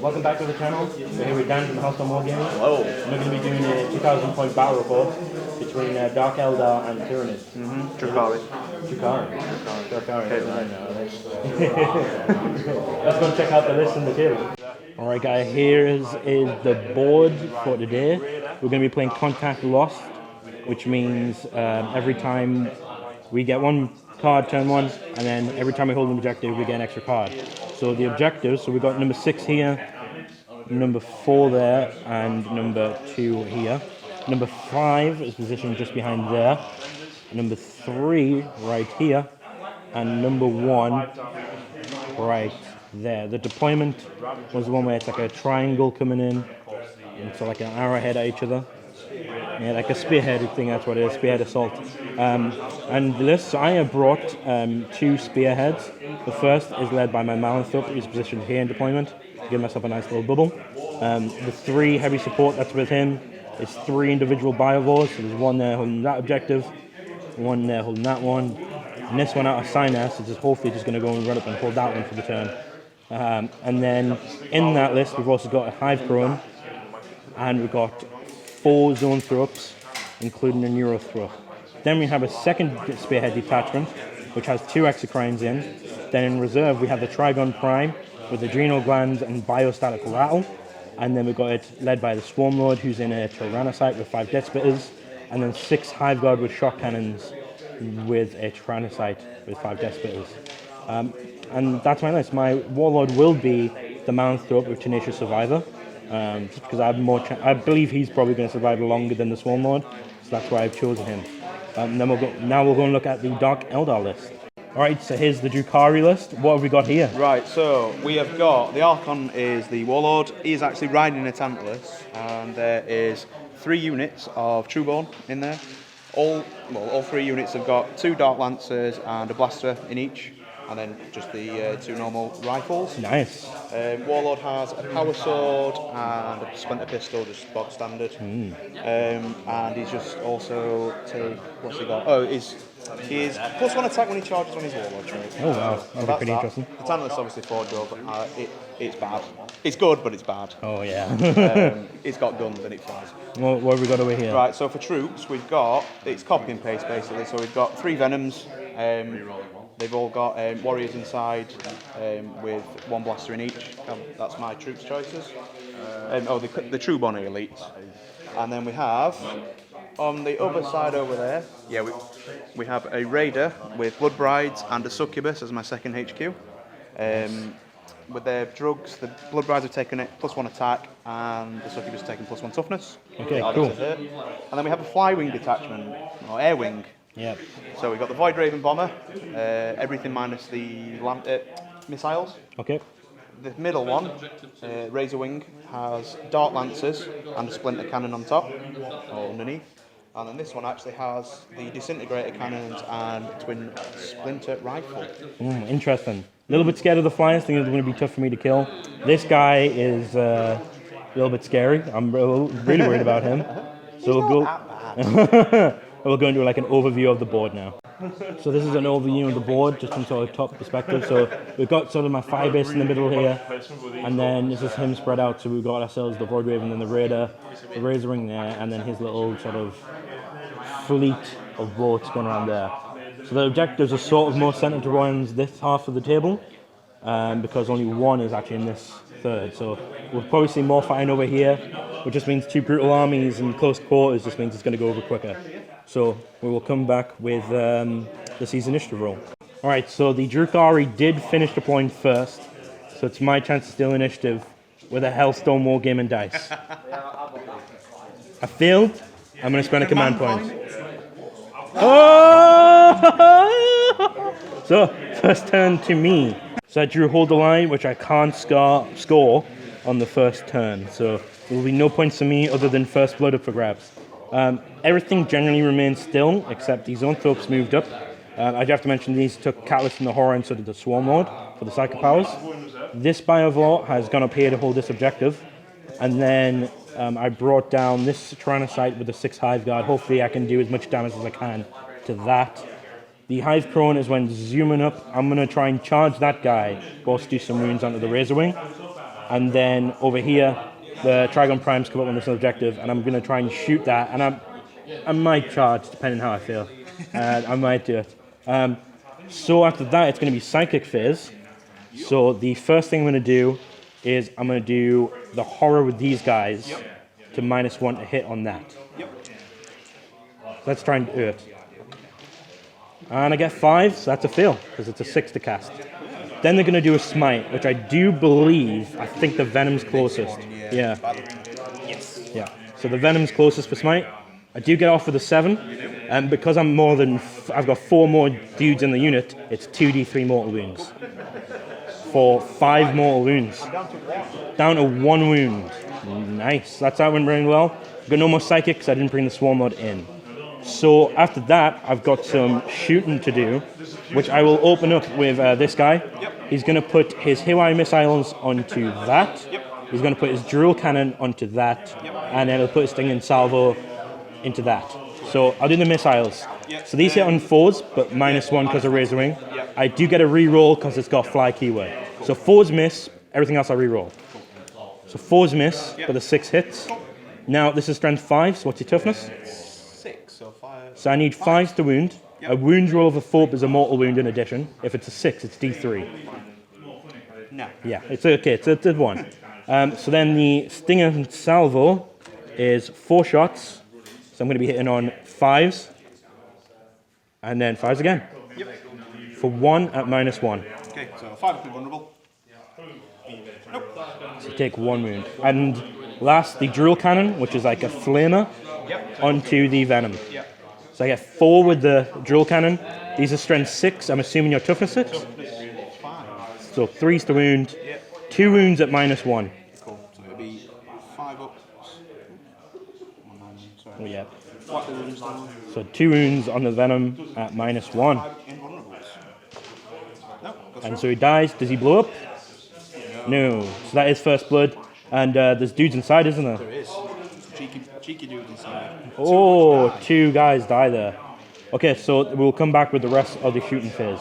welcome back to the channel. So here we're Dan from Hellstorm Wargaming. Hello. We're going to be doing a 2,000 point battle report between Dark Eldar and Tyranid. Drukhari. Drukhari. Let's go and check out the list and the table. Alright guys, here is the board for today. We're going to be playing Contact Lost, which means every time we get one card turn one, and then every time we hold an objective we get an extra card. So the objectives, so we've got number 6 here, number 4 there, and number 2 here. Number 5 is positioned just behind there. Number 3 right here, and number 1 right there. The deployment was the one where it's like a triangle coming in, and so like an arrowhead at each other. Yeah, like a spearhead thing, that's what it is, spearhead assault. And the list, so I have brought 2 spearheads. The first is led by my Malanthrope, who's positioned here in deployment, to give myself a nice little bubble. The 3 heavy support that's with him is 3 individual Biovores, so there's one there holding that objective, one there holding that one, and this one out of Sinus is just hopefully just going to go and run up and hold that one for the turn. And then in that list we've also got a Hive Crone, and we've got 4 Zoanthropes, including a Neurothrop. Then we have a second Spearhead detachment, which has 2 Exocrines in. Then in reserve we have the Trigon Prime with Adrenal Glands and Biostatic Rattle. And then we've got it led by the Swarm Lord, who's in a Tyrannocyte with 5 Death Spitters. And then 6 Hive Guard with Shock Cannons with a Tyrannocyte with 5 Death Spitters. And that's my list. My Warlord will be the Malanthrope with Tenacious Survivor. Just because I have more I believe he's probably going to survive longer than the Swarm Lord, so that's why I've chosen him. Then we'll go and look at the Dark Eldar list. Alright, so here's the Drukhari list. What have we got here? Right, so we have got, the Archon is the Warlord. He is actually riding a Tantalus, and there is 3 units of Trueborn in there. All 3 units have got 2 Dark Lancers and a Blaster in each, and then just the 2 normal rifles. Nice. Warlord has a Power Sword and a Splinter Pistol, just bog standard. And he's just also what's he got? Oh, he's +1 attack when he charges on his Warlord trait. Oh wow, that'll be pretty interesting. The Tantalus obviously 4-drop, but it's bad. It's good, but it's bad. Oh yeah. It's got guns and it flies. What have we got over here? Right, so for troops, we've got, it's copy and paste basically, so we've got 3 Venoms. They've all got warriors inside with 1 blaster in each. That's my troops choices. The Trueborn are elites. And then we have, on the other side over there, yeah, we have a Raider with Blood Brides and a Succubus as my second HQ. With their drugs, the Blood Brides have taken it +1 attack, and the Succubus taken +1 toughness. Okay, cool. And then we have a Flywing detachment, or Air Wing. Yeah. So we've got the Void Raven Bomber, everything minus the missiles. Okay. The middle one, Razor Wing, has Dark Lancers and a Splinter Cannon on top, or underneath. And then this one actually has the Disintegrator Cannons and Twin Splinter Rifle. Interesting. A little bit scared of the flyers, think it's going to be tough for me to kill. This guy is a little bit scary. I'm really worried about him. So we'll go into like an overview of the board now. So this is an overview of the board, just from sort of top perspective. So we've got sort of my 5 base in the middle here, and then this is him spread out. So we've got ourselves the Void Raven and the Raider, the Razor Wing there, and then his little sort of fleet of boats going around there. So the objectives are sort of more centered around this half of the table, because only 1 is actually in this third. So we'll probably see more fighting over here, which just means 2 brutal armies in close quarters, just means it's going to go over quicker. So we will come back with the Seize Initiative roll. Alright, so the Drukhari did finish deploying first, so it's my chance to steal initiative with a Hellstorm Wargaming dice. I failed, I'm going to spend a command point. Oh! So, first turn to me. So I drew Hold the Line, which I can't score on the first turn, so there will be no points for me other than First Blood up for grabs. Everything generally remains still, except the Zoanthropes moved up. I have to mention these took Catalyst and the Horror, and so did the Swarm Lord for the Psychic Powers. This Biovore has gone up here to hold this objective. And then I brought down this Tyrannocyte with the 6 Hive Guard. Hopefully I can do as much damage as I can to that. The Hive Crone is when zooming up. I'm going to try and charge that guy, whilst do some wounds onto the Razor Wing. And then over here, the Trigon Primes come up on this objective, and I'm going to try and shoot that. And I might charge, depending how I feel. I might do it. So after that, it's going to be Psychic Phase. So the first thing I'm going to do is I'm going to do the horror with these guys to -1 to hit on that. Let's try and do it. And I get 5, so that's a fail, because it's a 6 to cast. Then they're going to do a smite, which I do believe, I think the Venom's closest. Yeah. Yeah. So the Venom's closest for smite. I do get off with a 7, and because I'm I've got 4 more dudes in the unit, it's 2d3 mortal wounds. For 5 mortal wounds. Down to 1 wound. Nice. That's how it went really well. Got no more psychic because I didn't bring the swarm mod in. So after that, I've got some shooting to do, which I will open up with this guy. He's going to put his Hawaii missiles onto that. He's going to put his drill cannon onto that, and then he'll put his stinging salvo into that. So I'll do the missiles. So these hit on 4s, but -1 because of Razor Wing. I do get a reroll because it's got fly keyword. So 4s miss, everything else I reroll. So 4s miss, but the 6 hits. Now this is strength 5, so what's your toughness? 6, so 5. So I need 5s to wound. A wound roll of a 4 is a mortal wound in addition. If it's a 6, it's D3. No. Yeah, it's okay, it's a 1. So then the Stinger Salvo is 4 shots. So I'm going to be hitting on 5s. And then 5s again. For 1 at -1. Okay, so 5 will be vulnerable. Nope. So take 1 wound. And last, the Drill Cannon, which is like a flamer, onto the Venom. So I get 4 with the Drill Cannon. These are strength 6. I'm assuming your toughness 6? So 3's to wound. 2 wounds at -1. Cool. So it'll be 5 up. Oh, yeah. So 2 wounds on the Venom at -1. And so he dies. Does he blow up? No. So that is first blood. And there's dudes inside, isn't there? There is. Cheeky dudes inside. Oh, 2 guys die there. Okay, so we'll come back with the rest of the shooting phase.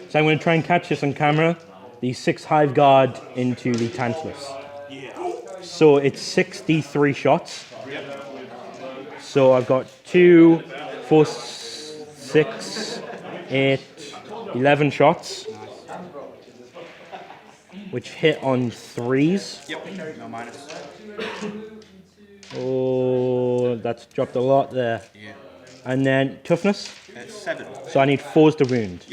So I'm going to try and catch this on camera. The 6 Hive Guard into the Tantalus. So it's 6d3 shots. So I've got 2, 4, 6, 8, 11 shots. Which hit on 3s. No minus. Oh, that's dropped a lot there. And then toughness. 7. So I need 4s to wound.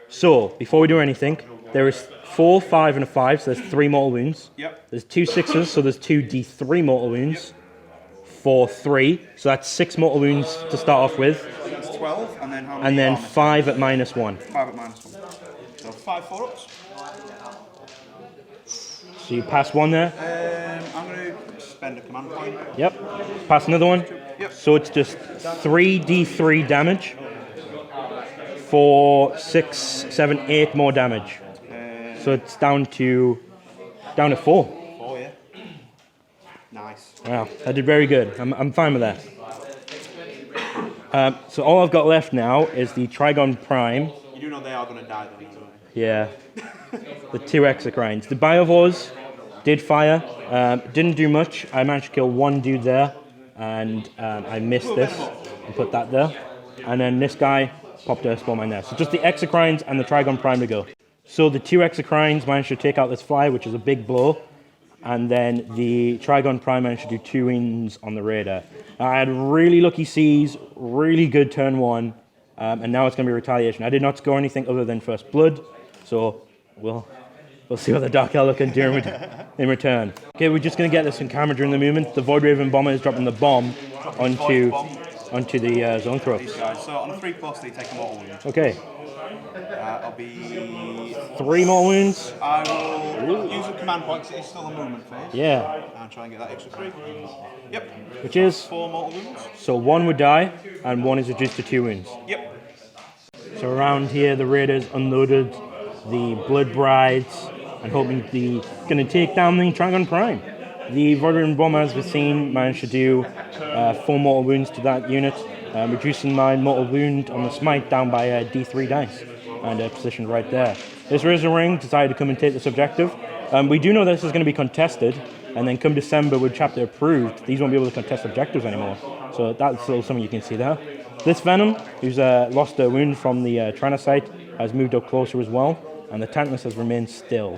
So before we do anything, there is 4, 5, and a 5. So there's 3 mortal wounds. There's 2 6s, so there's 2 d3 mortal wounds. For 3, so that's 6 mortal wounds to start off with. That's 12, and then how many? And then 5 at -1. 5 at -1. So 5 4-ups. So you pass 1 there. I'm going to spend a command point. Yep. Pass another 1. So it's just 3d3 damage for 6, 7, 8 more damage. So it's down to 4. 4, yeah. Nice. Wow, I did very good. I'm fine with that. So all I've got left now is the Trigon Prime. You do know they are going to die though, don't they? Yeah. The 2 Exocrines. The Biovores did fire. Didn't do much. I managed to kill 1 dude there. And I missed this and put that there. And then this guy popped a spawn mine there. So just the Exocrines and the Trigon Prime to go. So the 2 Exocrines managed to take out this fly, which is a big blow. And then the Trigon Prime managed to do 2 wins on the Raider. I had really lucky C's, really good turn 1, and now it's going to be retaliation. I did not score anything other than first blood, so we'll see what the Dark Eldar can do in return. Okay, we're just going to get this on camera during the movement. The Void Raven bomber is dropping the bomb onto the zone throats. So on a 3+ they take a mortal wound. Okay. I'll be 3 more wounds. I will use a command point because it's still a movement phase. Yeah. And try and get that extra 3. Yep. Which is 4 mortal wounds. So 1 would die, and 1 is reduced to 2 wounds. Yep. So around here, the Raiders unloaded the Blood Brides, and hoping going to take down the Trigon Prime. The Void Bomber, as we've seen, managed to do 4 mortal wounds to that unit, reducing my mortal wound on the smite down by D3 dice, and positioned right there. This Razor Ring decided to come and take this objective, We do know this is going to be contested, and then come December with chapter approved, these won't be able to contest objectives anymore. So that's still something you can see there. This Venom, who's lost a wound from the Tyranid, has moved up closer as well, and the Tantalus has remained still.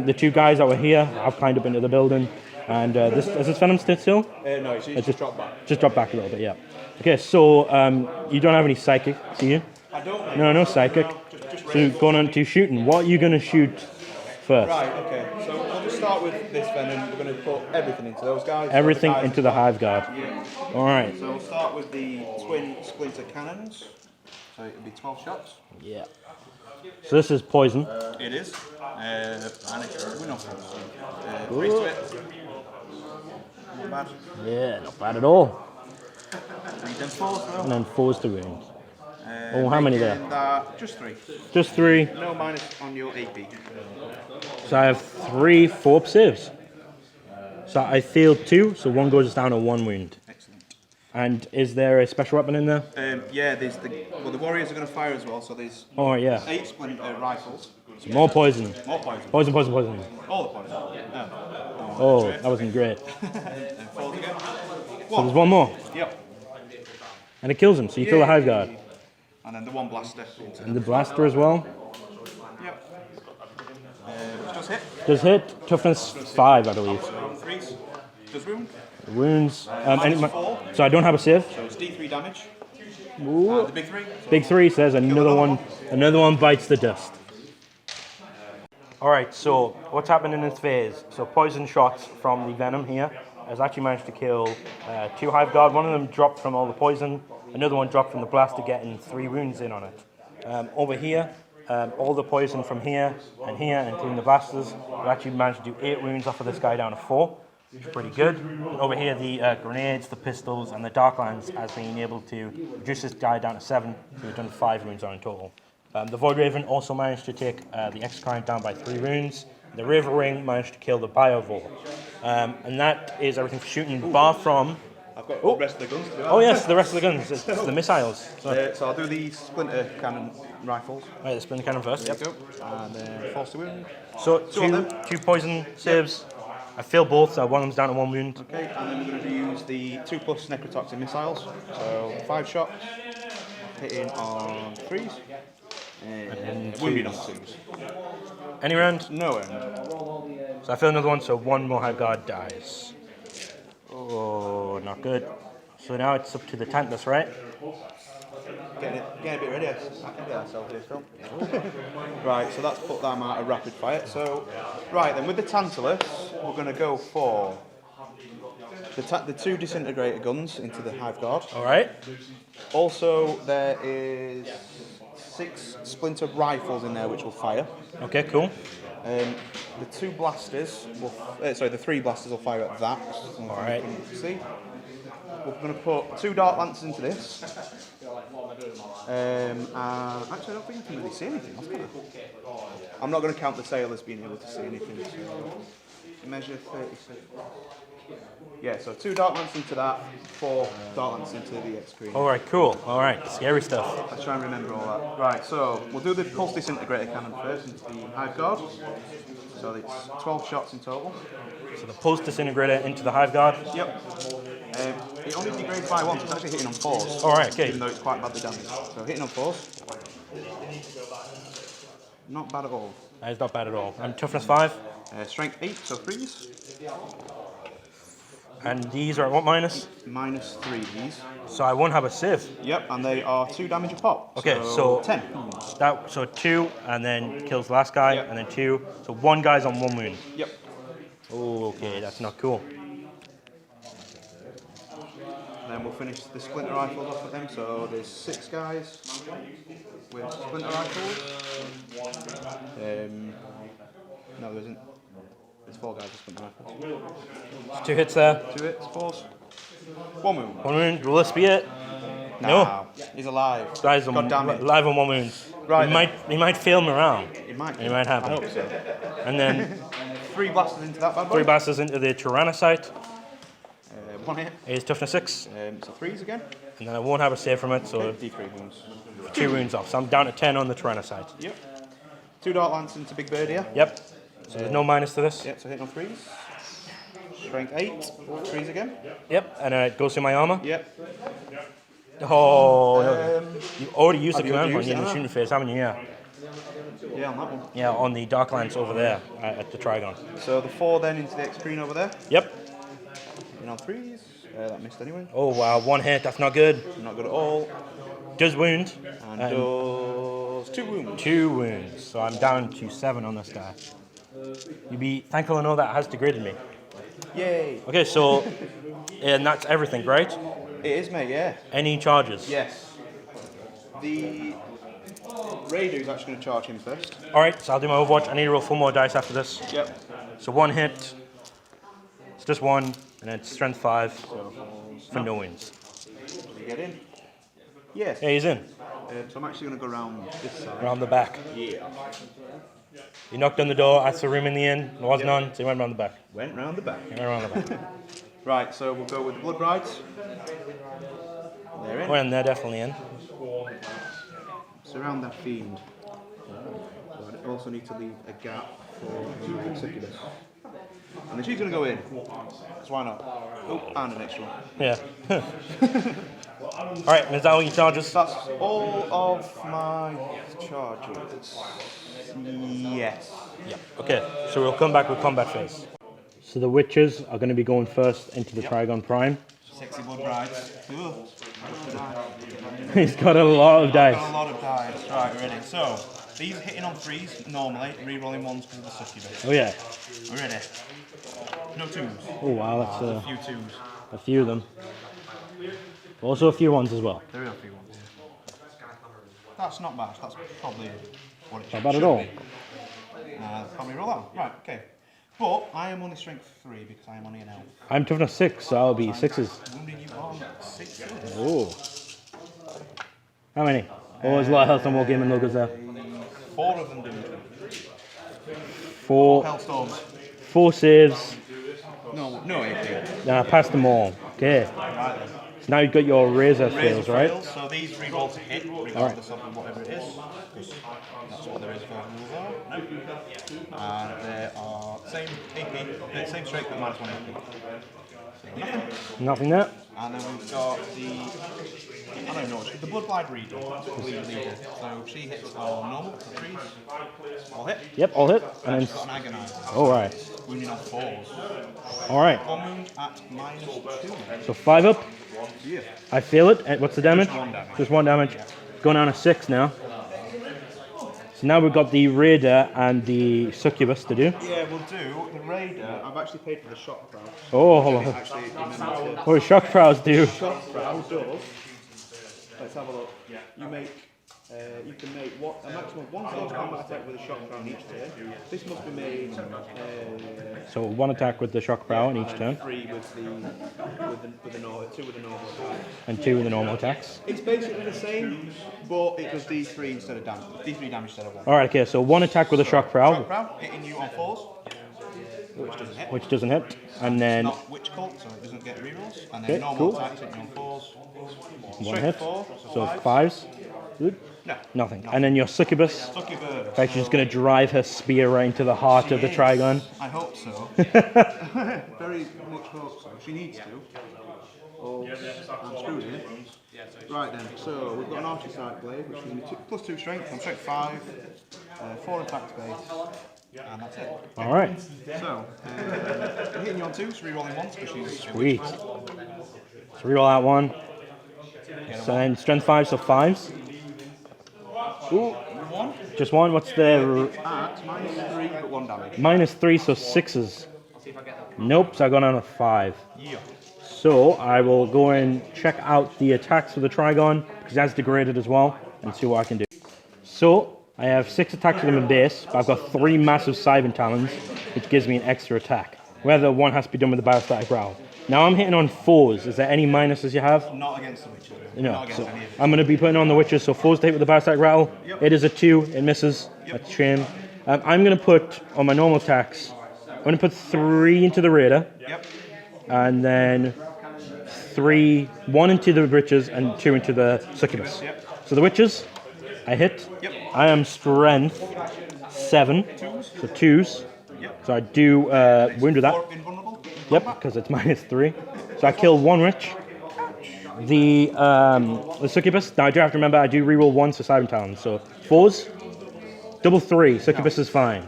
The two guys that were here have climbed up into the building, and is this Venom still? No, it's just dropped back. Just dropped back a little bit, yeah. Okay, so you don't have any psychic, do you? I don't. No psychic. So going on to shooting, what are you going to shoot first? Right, okay. So we'll just start with this Venom. We're going to put everything into those guys. Everything into the Hive Guard. Yeah. Alright. So we'll start with the twin splinter cannons. So it'll be 12 shots. Yeah. So this is poison. It is. And it's win off. 3 to it. Not bad. Yeah, not bad at all. 3 then 4s though. And then 4's to wound. How many there? Just 3. Just 3. No minus on your AP. So I have 3 4 saves. So I failed 2, so 1 goes down to 1 wound. Excellent. And is there a special weapon in there? Yeah, there's the warriors are going to fire as well. So there's Oh yeah. 8 splinter rifles. So more poison. More poison. Poison. All the poison. Oh, that wasn't great. And 4 again. So there's 1 more. Yep. And it kills him, so you kill the Hive Guard. And then the 1 blaster. And the blaster as well. Yep. Does hit. Does hit. Toughness 5, I believe. So 3s. Does wound. Wounds. Minus 4. So I don't have a save. So it's D3 damage. Ooh. The big 3. Big 3 says another one bites the dust. Alright, so what's happened in this phase? So poison shots from the Venom here has actually managed to kill 2 Hive Guard. One of them dropped from all the poison, another one dropped from the blaster, getting 3 wounds in on it. Over here, all the poison from here, including the blasters, have actually managed to do 8 wounds off of this guy down to 4, which is pretty good. And over here, the grenades, the pistols, and the Darklands has been able to reduce this guy down to 7, so we've done 5 wounds on in total. The Void Raven also managed to take the X-Crime down by 3 wounds. The River Ring managed to kill the Biovore. And that is everything for shooting, bar from... I've got the rest of the guns to do. Oh yes, the rest of the guns, it's the missiles. So I'll do the splinter cannon rifles. right, the splinter cannon first, There yep. you go. And then force to wound. So on two poison saves. I failed both, so one of them's down to 1 wound. Okay, and then we're going to use the 2+ necrotoxin missiles. So 5 shots, hitting on 3s, and wounding on 2s. Any round? No end. So I failed another one, so 1 more Hive Guard dies. Oh, not good. So now it's up to the Tantalus, right? Getting a bit ready. I can get ourselves here still. Right, so that's put them out of rapid fire. So, right then, with the Tantalus, we're going to go for the 2 disintegrator guns into the Hive Guard. Alright. Also, there is 6 splinter rifles in there which will fire. Okay, cool. The 2 blasters will, the 3 blasters will fire at that. Alright. See? We're going to put 2 Dark Lancers into this. And actually, I don't think I can really see anything else, can I? I'm not going to count the sailors being able to see anything. So measure 36. Yeah, so 2 Dark Lancers into that, 4 Dark Lancers into the X-Screen. Alright, cool. Alright, scary stuff. Let's try and remember all that. Right, so we'll do the pulse disintegrator cannon first into the Hive Guard. So it's 12 shots in total. So the pulse disintegrator into the Hive Guard. Yep. It only degrades by 1, so it's actually hitting on 4s. Alright, okay. Even though it's quite badly damaged. So hitting on 4s. Not bad at all. That is not bad at all. And toughness 5. Strength 8, so 3s. And these are at what minus? Minus 3 these. So I won't have a sieve. Yep, and they are 2 damage a pop. Okay, so 10. So 2 and then kills the last guy, Yep. and then 2. So 1 guy's on 1 wound. Yep. Oh, okay, that's not cool. And then we'll finish the splinter rifles off with them. So there's 6 guys with splinter rifles. No, there isn't. There's 4 guys with splinter rifles. There's 2 hits there. 2 hits, 4s. 1 wound. 1 wound. Will this be it? No. Nah, he's alive. Guys, God damn it. live on 1 wound. Right. He might fail him around. It might. It might happen. I hope so. And then 3 blasters into that bad boy. 3 blasters into the Tyranid. 1 hit. Is toughness 6. So 3s again. And then I won't have a save from it, so D3 wounds. 2 wounds off. So I'm down to 10 on the Tyranid. Yep. 2 Dark Lance into Big Bird here. Yep. So there's no minus to this? Yep, so hitting on 3s. Strength 8, 3s again. Yep, and it goes through my armor? Yep. Oh, no. You already used the command point in the it, shooting phase, haven't you? Yeah. Yeah, on that one. Yeah, on the Dark Lance over there at the Trigon. So the 4 then into the X screen over there. Yep. In on 3s. That missed anyway. Oh, wow. 1 hit. That's not good. Not good at all. Does wound. And does 2 wounds. 2 wounds. So I'm down to 7 on this guy. You'd be thankful to know that has degraded me. Yay. Okay, so... and that's everything, right? It is, mate, yeah. Any charges? Yes. The Raider is actually going to charge him first. Alright, so I'll do my Overwatch. I need to roll 4 more dice after this. Yep. So 1 hit. It's just 1, and then it's strength 5 for no wins. You get in? Yes. Yeah, he's in. So I'm actually going to go around this side. Around the back. Yeah. He knocked on the door, asked for room in the inn. There was none, so he went around the back. Went round the back. He went around the back. Right, so we'll go with the Blood Brides. They're in. Well, and they're definitely in. Surround that fiend. But I also need to leave a gap for the Succubus. And then she's going to go in. Because why not? Oh, and an extra one. Yeah. Alright, is that all your charges? That's all of my charges. Yes. Yeah. Okay, so we'll come back with combat phase. So the witches are going to be going first into the Trigon Prime. Sexy Blood Brides. He's got a lot of dice. Got a lot of dice. Right, we're ready. So, these are hitting on 3s normally, re-rolling 1s because of the Succubus. Oh yeah. We're ready. No 2s. Oh wow, that's A few 2s. a few of them. Also a few 1s as well. There are a few 1s. That's not bad. That's probably what it should Not bad at all. be. Can't roll that. Right, okay. But I am only strength 3 because I am only an elf. I'm toughness 6, so I'll be 6s. Wounding you on 6s. Oh. How many? Oh, there's a lot of Hellstorm Wargaming logos there. 4 of them didn't. 4 Hellstorms. 4 saves. No AP. Nah, passed them all. Okay. Right then. So now you've got your razor fails, right? Fails, so these re-roll to hit, regardless of whatever it is. Because that's what the razor fail rules are. And there are same AP, same strength but -1 AP. So nothing. Nothing there. And then we've got I don't know, the Bloodblade Reader, lead leader. So she hits on normal, for 3s. All hit. Yep, all hit. And And she's then. got an Agonizer. Oh, right. Wounding on 4s. Alright. 1 wound at -2. So 5 up. Yeah. I feel it. And what's the damage? Just 1 damage. Just 1 damage. Going down to 6 now. So now we've got the Raider and the Succubus to do. Yeah, we'll do. The Raider, I've actually paid for the shock crowd. Oh, Actually, remember to... what do shock crowds do? Shock crowd does. Let's have a look. You can make a maximum of 1 close combat attack with a shock crown each turn. This must be made. So 1 attack with the shock prow in each turn, 3 with the 2 with the normal attack. and 2 with the normal attacks. It's basically the same, but it does D3 instead of damage. D3 damage instead of 1. Alright, okay, so 1 attack with a shock prow, Shock crown hitting you on 4s, which doesn't hit. which doesn't hit, and then Not witch cult, so it doesn't get rerolls. And then Okay, normal cool. attacks hitting you on 4s. 1 Straight hit, 4, so 5s. 5s. Good. No. Nothing. And then your Succubus, Lucky bird. in fact, she's going to drive her spear right into the heart of the Trigon. I hope so. Very much hope so. She needs to. Oh, I'm screwed here. Right then, so we've got an archer sight blade, which is +2 strength. I'm strength 5, 4 attack space, and that's it. Alright, So, hitting you on 2, so re-rolling 1s because she's sweet. So reroll that 1. So then strength 5, so 5s. Ooh, 1 just 1. What's the at -3 but 1 damage. -3, so 6s. Nope, so I go down to 5. Yeah. So I will go and check out the attacks for the Trigon, because that's degraded as well, and see what I can do. So I have 6 attacks with him in base, but I've got 3 massive Scythe Talons, which gives me an extra attack. Whether one has to be done with the Biostatic Growl. Now I'm hitting on 4s. Is there any minuses you have? Not against the witches. No. Not against So any of it. I'm going to be putting on the witches, so 4s to hit with the Biostatic Rattle. Yep. It is a 2, it misses. That's a shame. I'm going to put, on my normal attacks, I'm going to put 3 into the Raider, Yep. and then 1 into the witches, and 2 into the Succubus. Yep. So the witches, I hit. Yep. I am strength 7, so 2s. Yep. So I do wound with that. Invulnerable? Yep, because it's -3. So I kill 1 witch. The succubus. Now I do have to remember I do reroll 1 for Siren Talons. So 4s, double 3. Succubus is fine.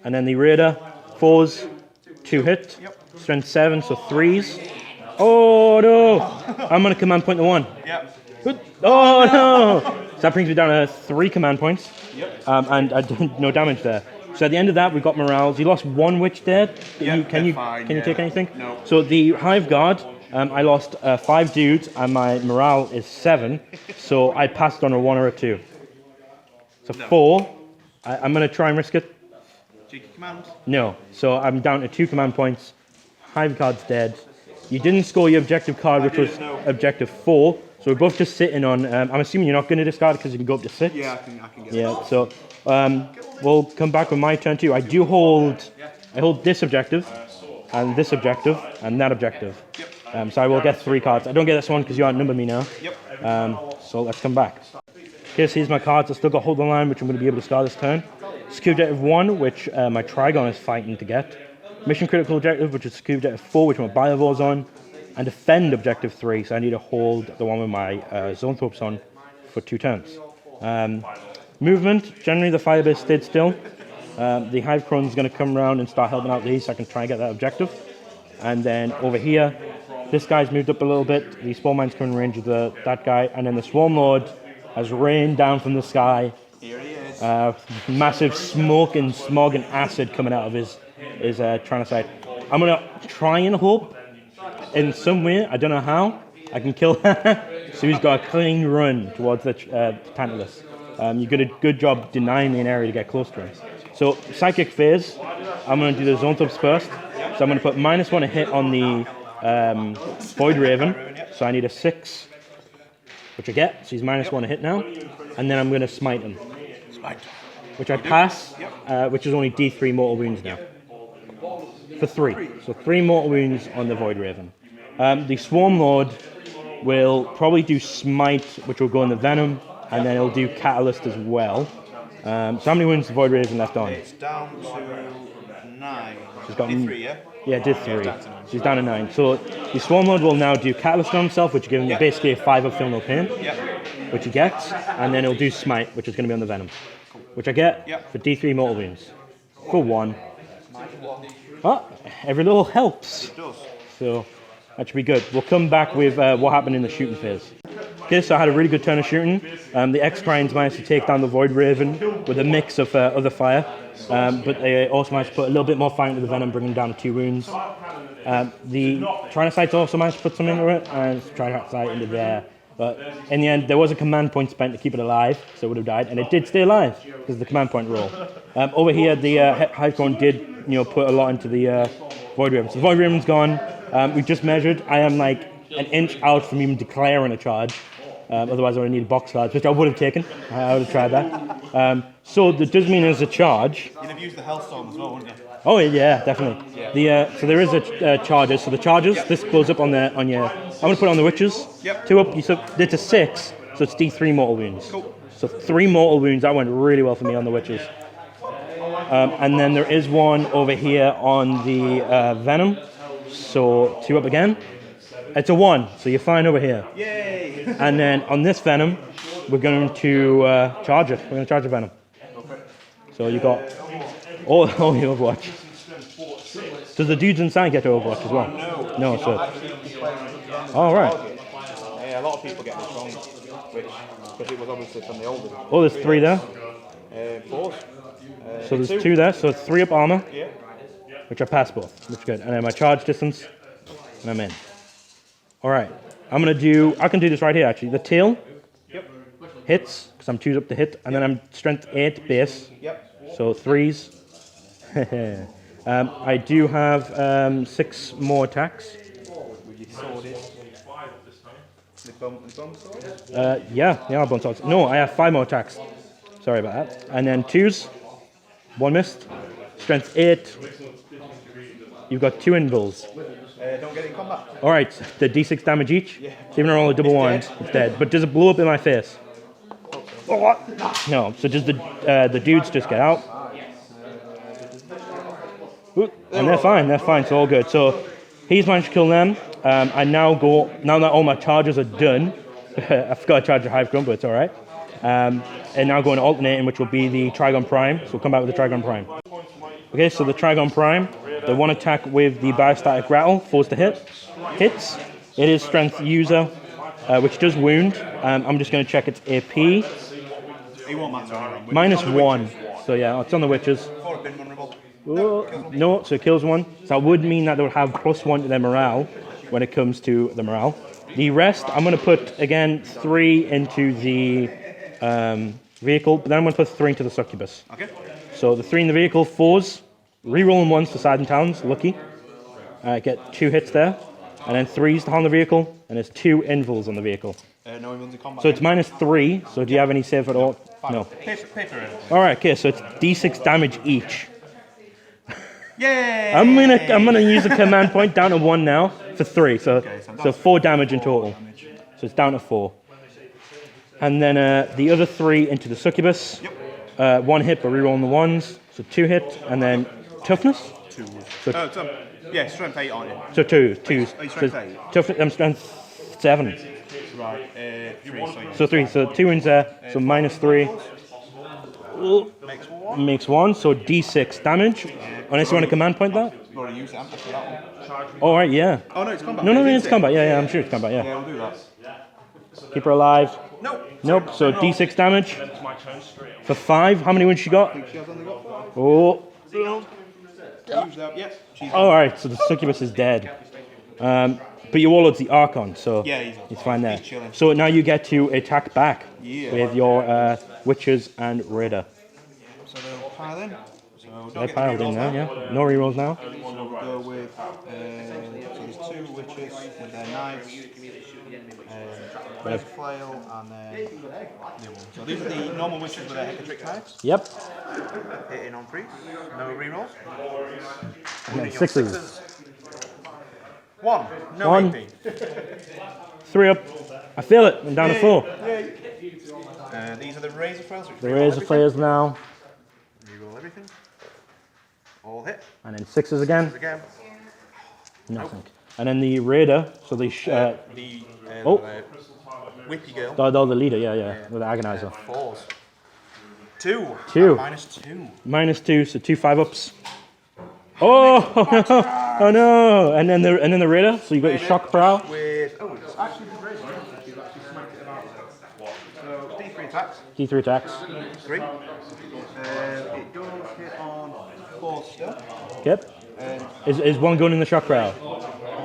And then the raider, 4s, 2 hit, strength 7, so 3s. Oh no! I'm gonna command point the 1. Yep. Oh no! So that brings me down to 3 command points. Yep. And I did no damage there. So at the end of that, we've got morales. You lost 1 witch there. Yep, Can you fine, take anything? No. So the Hive Guard, I lost 5 dudes, and my morale is 7. So I passed on a 1 or a 2. So 4. I'm gonna try and risk it. Cheeky command. No. So I'm down to 2 command points. Hive Guard's dead. You didn't score your objective card, which was objective 4. So we're both just sitting on. I'm assuming you're not going to discard because you can go up to 6. Yeah, I can get it. Yeah. So we'll come back with my turn too. I hold this objective, and this objective, and that objective. So I will get 3 cards. I don't get this one because you outnumber me now. Yep. So let's come back. Okay, so here's my cards. I still got Hold the Line, which I'm going to be able to start this turn. Secure Objective 1, which my Trigon is fighting to get. Mission Critical Objective, which is Secure Objective 4, which my Biovor's on. And Defend Objective 3, so I need to hold the one with my Zoanthropes on for 2 turns. Movement, generally the Firebase stayed still. The Hive Crone is going to come around and start helping out these so I can try and get that objective. And then over here, this guy's moved up a little bit. The Spawn Mine's coming in range of that guy. And then the Swarm Lord has rained down from the sky. Here he is. Massive smoke and smog and acid coming out of his Tyranid. I'm going to try and hope in some way, I don't know how, I can kill so he's got a clean run towards the Tantalus. You did a good job denying me an area to get close to him. So, Psychic Phase, I'm going to do the Zoanthropes first. So I'm going to put -1 a hit on the Void Raven. So I need a 6, which I get. So he's -1 a hit now. And then I'm going to smite him. Which I pass, which is only D3 mortal wounds now. For 3. So 3 mortal wounds on the Void Raven. The Swarm Lord will probably do Smite, which will go in the Venom, and then he'll do Catalyst as well. So how many wounds does the Void Raven left on? It's down to 9. She's got did 3, yeah? Yeah, did 3. She's down to 9. So the Swarm Lord will now do Catalyst on himself, which gives him basically a 5 of Feel No Pain, which he gets, and then he'll do Smite, which is going to be on the Venom, which I get for D3 mortal wounds. For 1. Oh, every little helps. It does. So that should be good. We'll come back with what happened in the shooting phase. Okay, so I had a really good turn of shooting. The X-Grinds managed to take down the Void Raven with a mix of other fire, but they also managed to put a little bit more fire into the Venom, bringing down to 2 wounds. The Tyranids also managed to put some into it, and Tyranids into there. But in the end, there was a command point spent to keep it alive, so it would have died, and it did stay alive because of the command point roll. Over here, the Hive Crone did, put a lot into the Void Raven. So the Void Raven's gone. We just measured. I am like an inch out from even declaring a charge. Otherwise, I would need box cards, which I would have taken. I would have tried that. So that does mean there's a charge. You'd have used the Hellstorm as well, wouldn't you? Oh yeah, definitely. So there is a charges. So the charges, this goes up on your. I'm gonna put it on the witches. 2 up. It's a 6, so it's D3 mortal wounds. Cool. So 3 mortal wounds. That went really well for me on the witches. And then there is one over here on the Venom. So 2 up again. It's a 1, so you're fine over here. Yay! And then on this Venom, we're going to charge it. We're going to charge the Venom. So you got all the Overwatch. Does the dudes inside get to Overwatch as well? No. So. All right. Yeah, a lot of people get this wrong, because it was obviously from the older. Oh, there's 3 there. 4. So there's 2 there. So it's 3 up armor, Yeah. which I pass both, which is good. And then my charge distance, and I'm in. All right. I can do this right here actually. The tail hits, because I'm 2 up to hit, and then I'm strength 8 base. So 3s. I do have 6 more attacks. With your sword is. The bone sword? Yeah, bone swords. No, I have 5 more attacks. Sorry about that. And then 2s. 1 missed. Strength 8. You've got 2 invuls. Don't get it in combat. Alright, the d6 damage each. So even roll a double 1, it's dead. But does it blow up in my face? No. So does the dudes just get out? Ooh, and they're fine, so all good. So he's managed to kill them. I now now that all my charges are done, I forgot to charge a hive grunt, but it's alright. And now going alternating, which will be the Trigon Prime. So we'll come back with the Trigon Prime. Okay, so the Trigon Prime, the one attack with the biostatic rattle, forced to hit, hits. It is strength user, which does wound. I'm just going to check its AP. It won't matter. -1. So yeah, it's on the witches. No, so it kills one. So that would mean that they would have +1 to their morale when it comes to the morale. The rest, I'm going to put, again, 3 into the vehicle, but then I'm going to put 3 into the succubus. Okay. So the 3 in the vehicle, 4s, re-rolling 1s to side and talons, lucky. Get 2 hits there. And then 3s to harm the vehicle, and there's 2 invulns on the vehicle. No invulns in combat. So it's -3, so do you have any save at all? No. Paper. Alright, okay, so it's D6 damage each. Yay! I'm gonna use the command point down to 1 now for 3, so 4 damage in total. So it's down to 4. And then the other 3 into the succubus. Yep. 1 hit, but re-rolling the 1s. So 2 hit, and then toughness. 2. So, yeah, strength 8 on it. so 2s. Are you strength 8? Toughness, I'm strength 7. Right. 3. So 3. So 2 wounds there. So -3. Makes 1. So D6 damage. Unless you want to command point that. You've already used it, haven't you, for that one? All right, yeah. Oh no, it's combat. No, it's combat. Yeah, I'm sure it's combat. Yeah. Yeah, we'll do that. Keep her alive. Nope. So D6 damage. For 5. How many wounds she got? She has only got 4. Oh. Use that. Yep. All right. So the succubus is dead. But your warlord's the Archon, so Yeah, he's fine there. he's chilling. So now you get to attack back Yeah. with your witches and raider. So they'll pile in. So They piled in now, yeah. No rerolls now. We'll go with, so there's 2 witches with their knives, there's a flail, and then the other one. So these are the normal witches with their Hecatrix knives. Yep. Hitting on 3, no rerolls. And then 6s. 1, no 1. AP. 3 up. I feel it. I'm down to 4. These are the razor flails. The razor flares now. Reroll everything. All hit. And then 6s again. Again. Nothing. And then the raider, so they Whippy girl. the leader, yeah. With the agonizer. 4s. 2. 2. -2. -2, so 2 5-ups. Oh no! Oh no! And then the raider, so you got your shock prow. With, it's actually the razor. You've actually smacked it about. So D3 attacks. D3 attacks. 3. It does hit on 4 still. Yep. Is one gun in the shock prow? I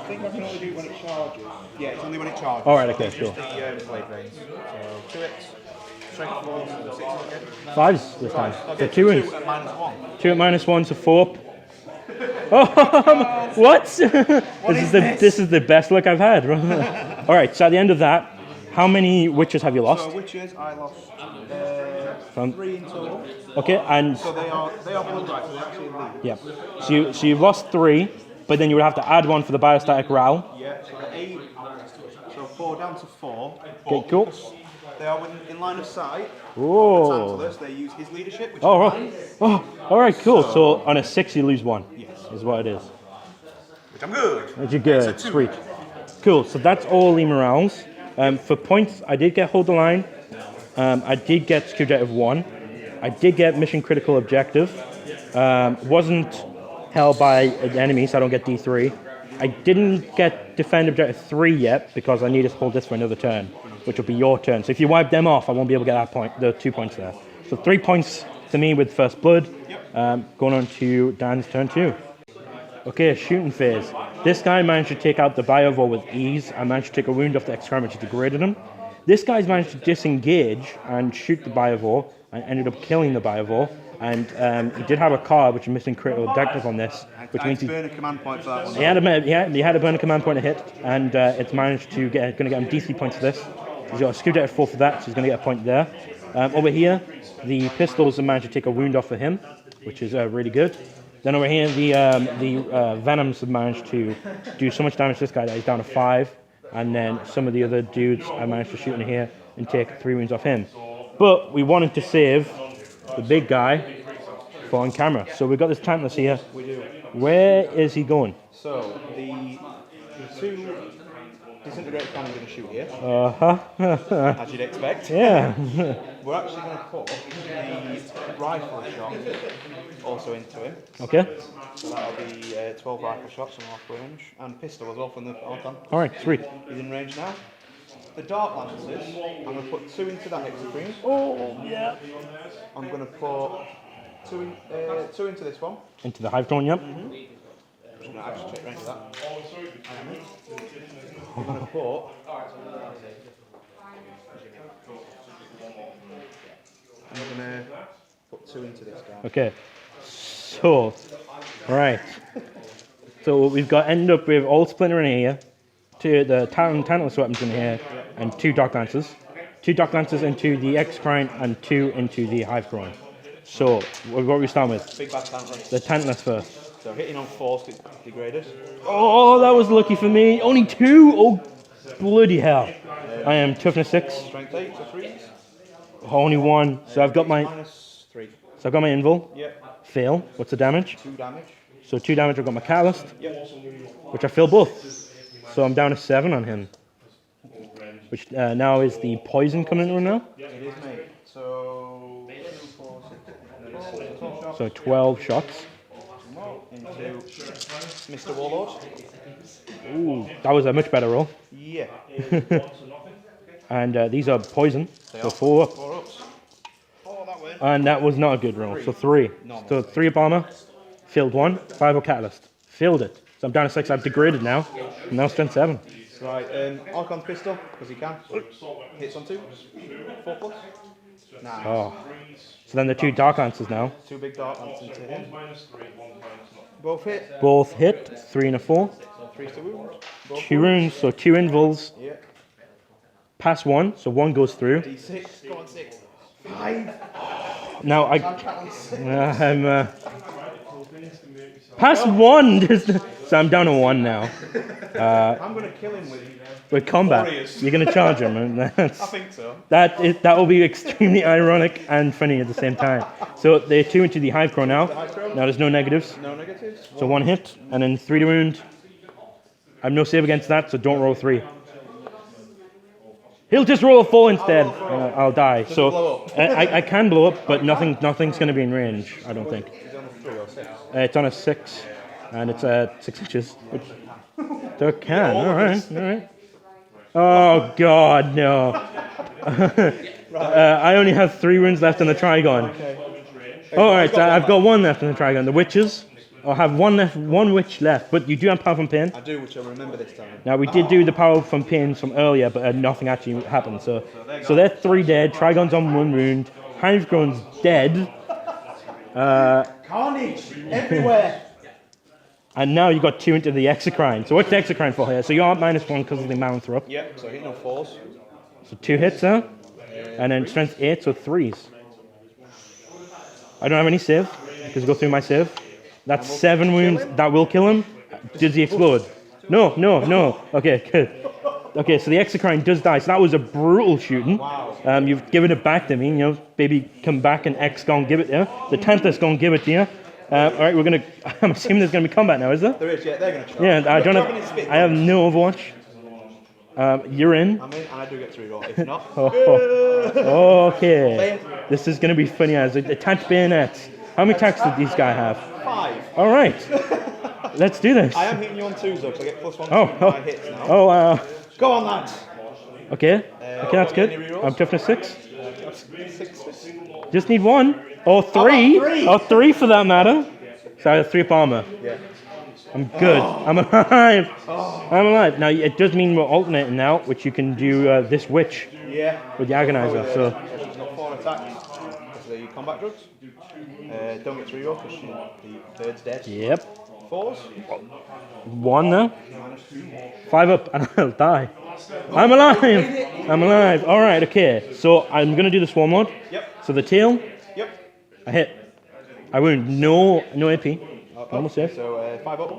think you can only do it when it charges. Yeah, it's only when it charges. Alright, okay, sure. Just the blade veins. So 2 hits. Strength 4, 6 again. 5s this time. Okay, So 2 wins. 2 at -1. 2 at -1, so 4 up. Oh, what? This is the best luck I've had. All right, so at the end of that, how many witches have you lost? So witches, I lost 3 in total. Okay, and So they are blood right, so they actually lead. yeah. So you've lost 3, but then you would have to add 1 for the biostatic row. Yeah, so 8. So 4 down to 4. Okay, cool. They are in line of sight. Oh. They use his leadership, which Oh, is right. Oh, all right, cool. So on a 6, you lose 1. Yes. Is what it is. Which I'm good. Which you're good. Sweet. Cool. So that's all the morales. For points, I did get hold the line. I did get skill objective 1. I did get mission critical objective. Wasn't held by an enemy, so I don't get D3. I didn't get defend objective 3 yet because I need to hold this for another turn, which will be your turn. So if you wipe them off, I won't be able to get that point. The 2 points there. So 3 points to me with first blood. Going on to Dan's turn 2. Okay, shooting phase. This guy managed to take out the Biovore with ease. I managed to take a wound off the extremity which degraded him. This guy's managed to disengage and shoot the Biovore and ended up killing the Biovore. And he did have a card which is missing critical objective on this, which means he burn a command point for that one. He had to burn a command point to hit, and it's managed to going to get him DC points for this. He's got a skill objective 4 for that, so he's going to get a point there. Over here, the pistols have managed to take a wound off of him, which is really good. Then over here, the Venoms have managed to do so much damage to this guy that he's down to 5. And then some of the other dudes I managed to shoot in here and take 3 wounds off him. But we wanted to save the big guy for on camera. So we've got this Tantalus here. We do. Where is he going? So the two disintegrated cannons are going to shoot here, as you'd expect. Yeah. We're actually going to put the rifle shot also into him. Okay. So that'll be 12 rifle shots from off range, and pistol as well from the Archon. All right, sweet. He's in range now. The Dark Lancers, I'm going to put 2 into that extreme. Oh, yeah. I'm going to put 2 into this one. Into the hive drone, yep. I'm just going to actually check range of that. I'm going to put... I'm going to put 2 into this guy. Okay. So, right. So we've got end up with all Splinter in here, 2 the Tantalus weapons in here, and 2 Dark Lancers. 2 Dark Lancers into the X-Crown and 2 into the Hive Crown. So, what are we starting with? Big bad Tantalus. The Tantalus first. So hitting on 4 degraded. Oh, that was lucky for me. Only 2? Oh, bloody hell. I am toughness 6. Strength 8, so 3s. Only 1. So I've got my... -3. So I've got my invul. Yep. Fail. What's the damage? 2 damage. So 2 damage. I've got my catalyst, Yep. which I fail both. So I'm down to 7 on him. Which now is the poison coming into him now. It is, mate. So 12 shots. into Mr. Warlord. Ooh, that was a much better roll. Yeah. And these are poison. They So are 4 up. 4 ups. Oh, that went. And that was not a good roll. So 3. So 3 up armor. Failed 1. 5 up catalyst. Failed it. So I'm down to 6. I've degraded now. And now strength 7. Right, Archon's pistol, because he can. Hits on 2. 4 plus. Nice. Oh. So then the 2 Dark Lancers now. 2 big Dark Lancers into him. Both hit. Both hit. 3 and a 4. 3's to wound. Both 2 wounds. So 2 invuls. Yeah. Pass 1. So 1 goes through. D6. Go on 6. 5. Now I'm pass 1. So I'm down to 1 now. I'm going to kill him With combat, Warriors. you're going to charge him, and I think so. that will be extremely ironic and funny at the same time. So they're 2 into the Hive Crow now. Now there's no negatives. No negatives. So 1 hit, and then 3 to wound. I have no save against that, so don't roll 3. He'll just roll a 4 instead. I'll die. So blow up. I can blow up, but nothing's going to be in range. I don't think. He's on a 3 or 6. It's on a 6, and it's 6 inches. So it can. All right. Oh God, no. I only have 3 wounds left in the Trigon. All right, so I've got 1 left in the Trigon. The witches. I'll have 1 witch left, but you do have power from pain. I do, which I'll remember this time. Now we did do the power from pain from earlier, but nothing actually happened. So they're 3 dead. Trigon's on 1 wound. Hivegrown's dead. Carnage everywhere. And now you got 2 into the Exocrine. So what's the Exocrine for here? So you're at -1 because of the Mount Thrup. Yep, so hitting on 4s. So 2 hits, huh? And then strength 8, so 3s. I don't have any save because go through my save. That's 7 wounds. That will kill him. Does he explode? No. Okay, good. Okay, so the Exocrine does die. So that was a brutal shooting. Wow. You've given it back to me. You know, baby, come back and X gonna give it to you. The Tempest gonna give it to you. All right, we're gonna. I'm assuming there's gonna be combat now, is there? There is, yeah. They're going to charge. Yeah, I don't have. I have no Overwatch. You're in. I'm in, and I do get 3 roll. If not, Okay. This is gonna be funny as attached bayonets. How many attacks did these guys have? 5. All right. Let's do this. I am hitting you on 2s though, so I get +1 Oh, to my hits now. Oh, wow. Go on, lads. Okay. Okay, that's good. any rerolls? I'm toughness 6. 6. Just need 1. Or 3. three. Or 3 for that matter. So I have 3 up armor. Yeah. I'm good. I'm alive. I'm alive. Now, it does mean we're alternating now, which you can do this witch Yeah. with the agonizer. So She's got 4 attacks. That's the combat drugs. Don't get 3 roll because the 3rd's dead. yep. 4s. 1 now. 5 up and I'll die. I'm alive. I'm alive. All right. Okay. So I'm gonna do the swarm mode. Yep. So the tail, Yep. I hit. I wound. No AP. Normal save. So 5 up.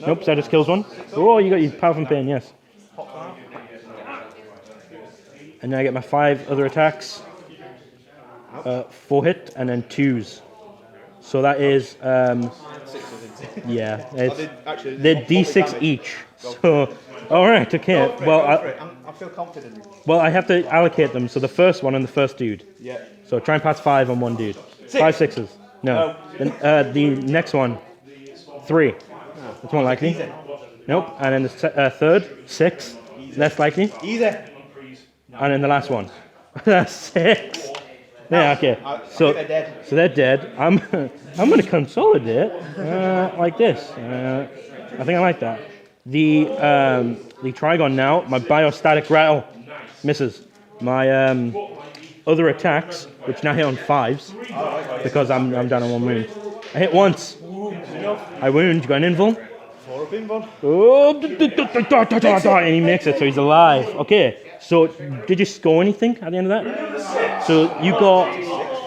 Nope. So that just kills 1. Oh, you got your power from pain. Yes. Pop out. And then I get my 5 other attacks. 4 hit and then 2s. So that is, yeah, they're D6 each. So, all right, okay. Well, I feel confident. well, I have to allocate them. So the first one and the first dude. Yeah. So try and pass 5 on one dude. 5 sixes. No. The next one, 3. That's more likely. Easy. Nope. And then the third, 6. Less likely. Easy. And then the last one, 6. Yeah. Okay. So they're dead. So they're dead. I'm going to consolidate like this. I think I like that. The Trigon now. My biostatic rattle misses. My other attacks, which now hit on 5s because I'm down on 1 wound. I hit once. I wound. You got an invul? 4 up invul. Oh, and he makes it, so he's alive. Okay. So did you score anything at the end of that? So you got,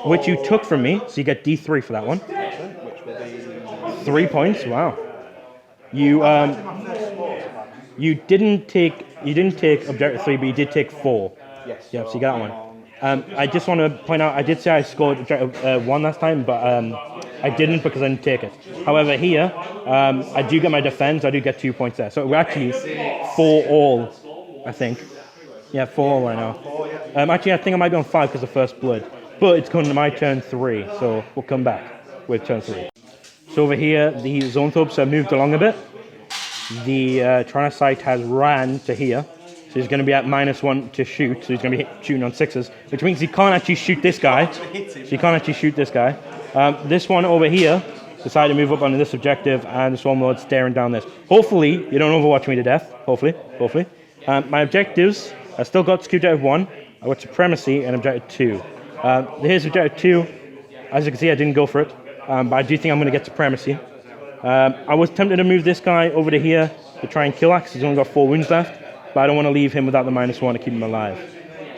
which you took from me. So you get D3 for that one. Which will be 3 points. Wow. You didn't take objective 3, but you did take 4. yes. Yeah, so you got that one. I just want to point out, I did say I scored objective 1 last time, but I didn't because I didn't take it. However, here I do get my defense. I do get 2 points there. So we're actually 4 all, I think. Yeah, 4 all right now. Actually, I think I might be on 5 because of first blood. But it's going to my turn 3, so we'll come back with turn 3. So over here, the Zoanthropes have moved along a bit. The Tyranid has ran to here. So he's going to be at -1 to shoot. So he's going to be shooting on 6s, which means he can't actually shoot this guy. So he can't actually shoot this guy. This one over here decided to move up onto this objective, and the Swarmlord's staring down this. Hopefully, you don't overwatch me to death. Hopefully. My objectives, I still got objective 1, I got supremacy, and objective 2. Here's objective 2. As you can see, I didn't go for it, but I do think I'm going to get supremacy. I was tempted to move this guy over to here to try and kill Axe. He's only got 4 wounds left, but I don't want to leave him without the -1 to keep him alive.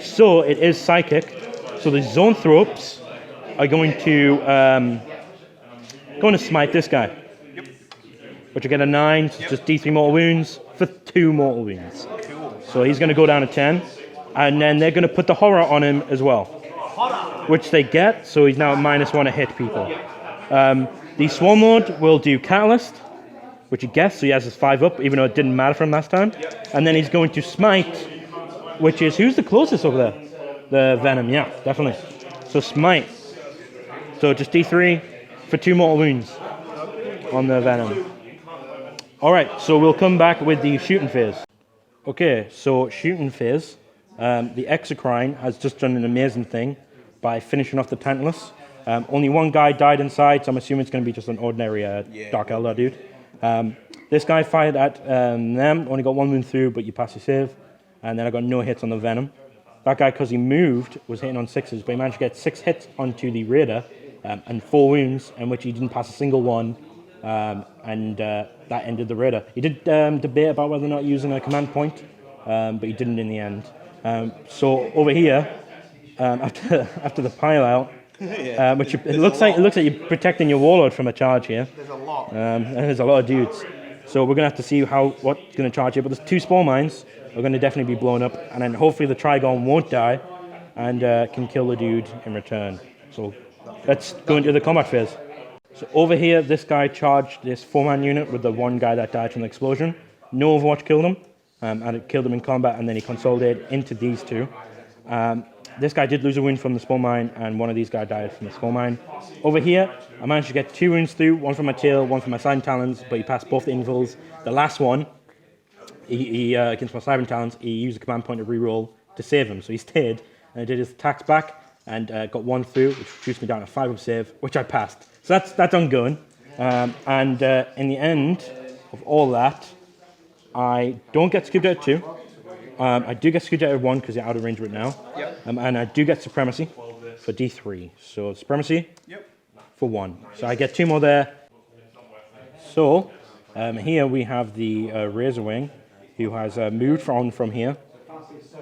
So it is psychic. So the Zoanthropes are going to smite this guy. Which will get a 9, so just D3 mortal wounds for 2 mortal wounds. So he's going to go down to 10, and then they're going to put the horror on him as well, which they get. So he's now at -1 to hit people. The Swarmlord will do Catalyst, which he gets, so he has his 5 up, even though it didn't matter for him last time. And then he's going to Smite, which is, who's the closest over there? The Venom, yeah, definitely. So Smite. So just D3 for 2 mortal wounds on the Venom. Alright, so we'll come back with the shooting phase. Okay, so shooting phase. The Exocrine has just done an amazing thing by finishing off the Tantalus. Only 1 guy died inside, so I'm assuming it's going to be just an ordinary Dark Eldar dude. This guy fired at them, only got 1 wound through, but you pass your save. And then I got no hits on the Venom. That guy, because he moved, was hitting on 6s, but he managed to get 6 hits onto the Raider and 4 wounds, in which he didn't pass a single one. That ended the Raider. He did debate about whether or not using a command point, but he didn't in the end. So over here, after the pile out, which it looks like you're protecting your Warlord from a charge here. There's a lot. And there's a lot of dudes. So we're gonna have to see what's gonna charge here. But there's 2 spore mines. Are gonna definitely be blown up, and then hopefully the Trigon won't die, and can kill the dude in return. So let's go into the combat phase. So over here, this guy charged this 4-man unit with the 1 guy that died from the explosion. No Overwatch killed him, and it killed him in combat, and then he consolidated into these 2. This guy did lose a wound from the spore mine, and 1 of these guys died from the spore mine. Over here, I managed to get 2 wounds through, 1 from my tail, 1 from my Silent Talons, but he passed both the invuls. The last one, he against my Silent Talons, he used a command point to reroll to save him, so he stayed, and I did his attacks back, and got 1 through, which reduced me down to 5 up save, which I passed. So that's ongoing. In the end of all that, I don't get Scooped Out 2. I do get Scooped Out 1 because you're out of range of it now. Yep. And I do get Supremacy for D3. So Supremacy for 1. So I get 2 more there. So here we have the Razorwing, who has moved from here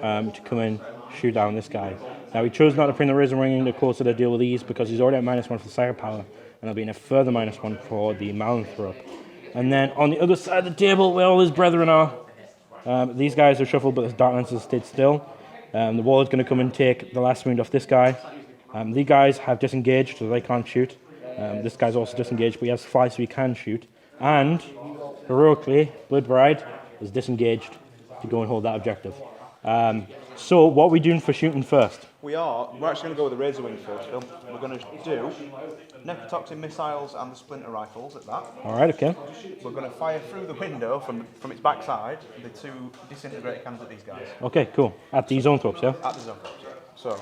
to come and shoot down this guy. Now he chose not to bring the Razorwing into closer to deal with these because he's already at -1 for Psychic Power, and there'll be a further -1 for the Malanthrop. And then on the other side of the table, where all his brethren are, these guys are shuffled, but the Dark Lancers stayed still. The Warlord's going to come and take the last wound off this guy. These guys have disengaged, so they can't shoot. This guy's also disengaged, but he has fly, so he can shoot. And heroically, Blood Bride is disengaged to go and hold that objective. So what are we doing for shooting first? We're actually going to go with the Razor Wing first, Phil. We're going to do necrotoxin missiles and the splinter rifles at that. Alright, okay. We're going to fire through the window from its backside the 2 disintegrator cannons at these guys. Okay, cool. At the zone throps, yeah? At the zone throps, yeah. So,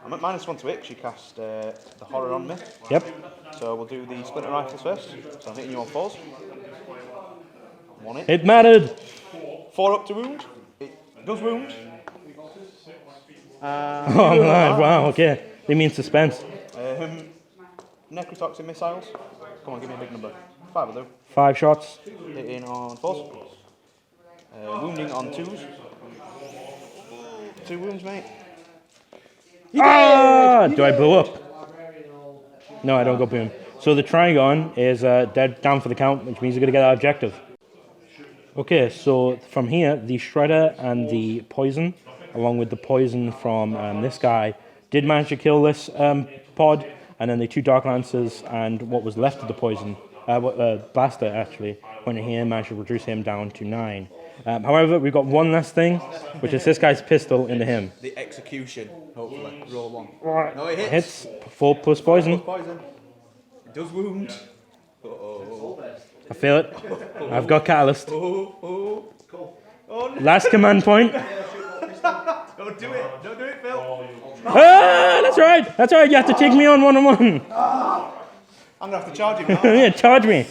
I'm at -1 to hit because you cast the horror on me. Yep. So we'll do the splinter rifles first. So I'm hitting you on 4s. 1 hit. It mattered! 4 up to wound. It does wound. Oh man, wow, okay. They mean suspense. Necrotoxin missiles. Come on, give me a big number. 5 will do. 5 shots. Hitting on 4s. Wounding on 2s. 2 wounds, mate. Ah! Do I blow up? No, I don't go boom. So the Trigon is dead down for the count, which means you're going to get that objective. Okay, so from here, the Shredder and the Poison, along with the Poison from this guy, did manage to kill this pod, and then the 2 Dark Lancers and what was left of the Poison, Blaster actually, went in here and managed to reduce him down to 9. However, we've got one last thing, which is this guy's pistol into him. The execution, hopefully. Roll 1. Right. No, it Hits 4 plus poison. Poison. It does wound. I feel it. I've got catalyst. Oh, Last command point. don't do it. Don't do it, Phil. Ah, that's right. That's right. You have to take me on 1-on-1. I'm going to have to charge him now. Yeah, charge me.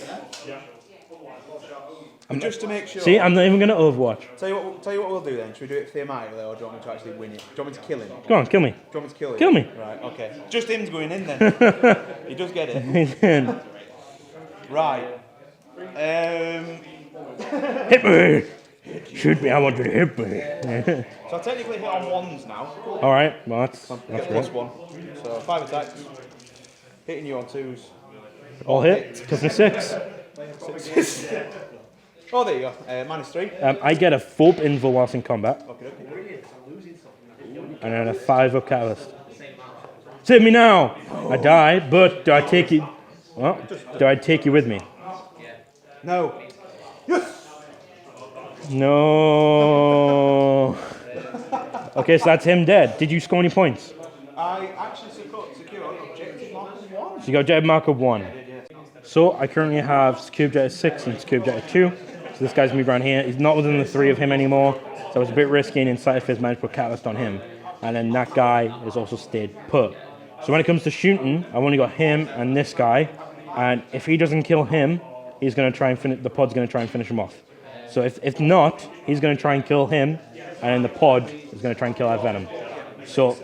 And just to make sure. See, I'm not even going to Overwatch. Tell you what we'll do then. Should we do it thematically, or do you want me to actually win it? Do you want me to kill him? Go on, kill me. Do you want me to kill him? Kill me. Right, okay. Just him's going in then. He does get it. Right. Hit me. Shoot me. I want you to hit me. So I technically hit on 1s now. All right. Well, that's Get great. +1. So 5 attacks. Hitting you on 2s. All hit. Toughness 6. 6s. Oh, there you go. -3. I get a 4 invul whilst in combat. Okay. And then a 5 up catalyst. Save me now! I die, but do I take you? Well, do I take you with me? No. Yes! No. Okay, so that's him dead. Did you score any points? I actually secured objective marker 1. So you got objective marker 1. So I currently have secure objective 6 and secure objective 2. So this guy's moved around here. He's not within the 3 of him anymore. So it's a bit risky, and inside of his managed to put catalyst on him. And then that guy has also stayed put. So when it comes to shooting, I've only got him and this guy. And if he doesn't kill him, he's going to try and finish. The pod's going to try and finish him off. So if not, he's going to try and kill him, and then the pod is going to try and kill our Venom. So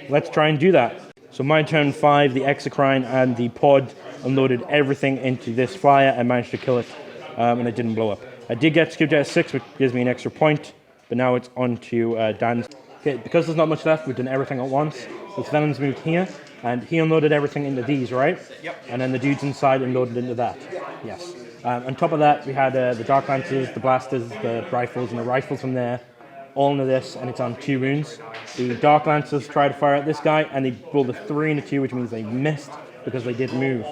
let's try and do that. So my turn 5, the Exocrine and the pod unloaded everything into this flyer and managed to kill it, and it didn't blow up. I did get Skip Jet 6, which gives me an extra point, but now it's on to Dan's. Okay, because there's not much left, we've done everything at once. So Venom's moved here, and he unloaded everything into these, right? Yep. And then the dudes inside unloaded into that. Yes. On top of that, we had the Dark Lancers, the Blasters, the Rifles, and the Rifles from there, all into this, and it's on 2 wounds. The Dark Lancers tried to fire at this guy, and they rolled a 3 and a 2, which means they missed because they did move.